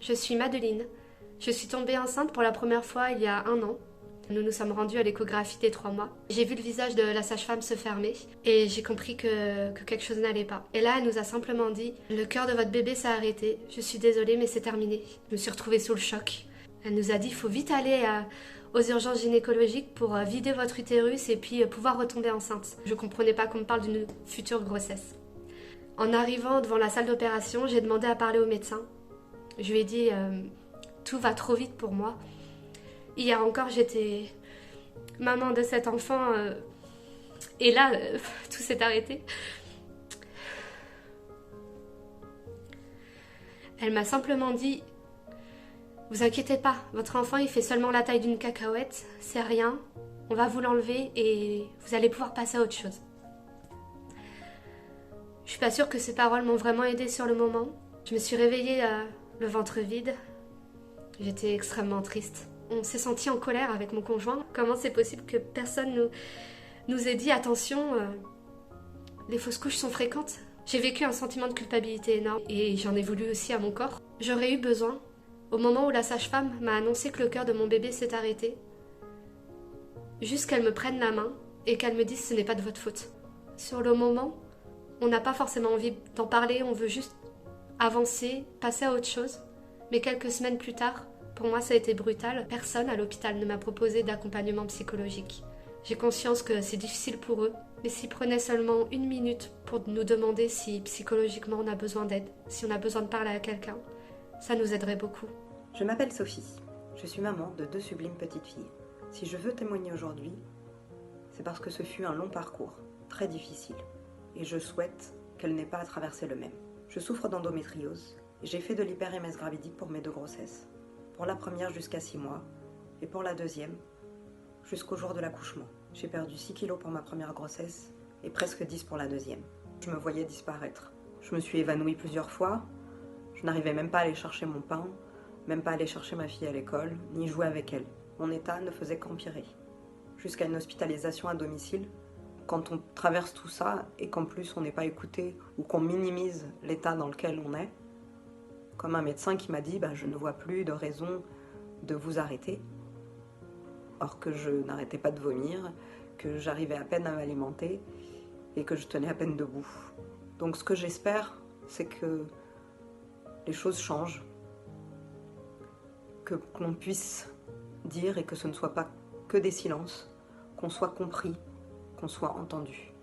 Je suis Madeline. Je suis tombée enceinte pour la première fois il y a 1 an. Nous nous sommes rendus à l'échographie des 3 mois. J'ai vu le visage de la sage-femme se fermer et j'ai compris que quelque chose n'allait pas. Et là, elle nous a simplement dit « Le cœur de votre bébé s'est arrêté. Je suis désolée, mais c'est terminé. » Je me suis retrouvée sous le choc. Elle nous a dit « Il faut vite aller aux urgences gynécologiques pour vider votre utérus et puis pouvoir retomber enceinte. » Je comprenais pas qu'on me parle d'une future grossesse. En arrivant devant la salle d'opération, j'ai demandé à parler au médecin. Je lui ai dit tout va trop vite pour moi. Hier encore, j'étais maman de cet enfant et là, tout s'est arrêté. Elle m'a simplement dit « Vous inquiétez pas, votre enfant il fait seulement la taille d'une cacahuète, c'est rien, on va vous l'enlever et vous allez pouvoir passer à autre chose. » Je suis pas sûre que ces paroles m'ont vraiment aidée sur le moment. Je me suis réveillée le ventre vide. J'étais extrêmement triste. On s'est sentis en colère avec mon conjoint. Comment c'est possible que personne nous ait dit attention, les fausses couches sont fréquentes. J'ai vécu un sentiment de culpabilité énorme et j'en ai voulu aussi à mon corps. J'aurais eu besoin, au moment où la sage-femme m'a annoncé que le cœur de mon bébé s'est arrêté, juste qu'elle me prenne la main et qu'elle me dise ce n'est pas de votre faute. Sur le moment, on n'a pas forcément envie d'en parler, on veut juste avancer, passer à autre chose. Mais quelques semaines plus tard, pour moi ça a été brutal. Personne à l'hôpital ne m'a proposé d'accompagnement psychologique. J'ai conscience que c'est difficile pour eux, mais s'ils prenaient seulement 1 minute pour nous demander si psychologiquement on a besoin d'aide, si on a besoin de parler à quelqu'un, ça nous aiderait beaucoup. Je m'appelle Sophie, je suis maman de 2 sublimes petites filles. Si je veux témoigner aujourd'hui, c'est parce que ce fut un long parcours, très difficile, et je souhaite qu'elle n'ait pas à traverser le même. Je souffre d'endométriose, et j'ai fait de l'hyper-MS gravidique pour mes 2 grossesses. Pour la première jusqu'à 6 mois, et pour la deuxième, jusqu'au jour de l'accouchement. J'ai perdu 6 kilos pour ma première grossesse, et presque 10 pour la deuxième. Je me voyais disparaître. Je me suis évanouie plusieurs fois, je n'arrivais même pas à aller chercher mon pain, même pas aller chercher ma fille à l'école, ni jouer avec elle. Mon état ne faisait qu'empirer. Jusqu'à une hospitalisation à domicile. Quand on traverse tout ça, et qu'en plus on n'est pas écouté, ou qu'on minimise l'état dans lequel on est, comme un médecin qui m'a dit je ne vois plus de raison de vous arrêter. Or que je n'arrêtais pas de vomir, que j'arrivais à peine à m'alimenter et que je tenais à peine debout. Donc ce que j'espère, c'est que les choses changent, que l'on puisse dire et que ce ne soit pas que des silences, qu'on soit compris, qu'on soit entendu.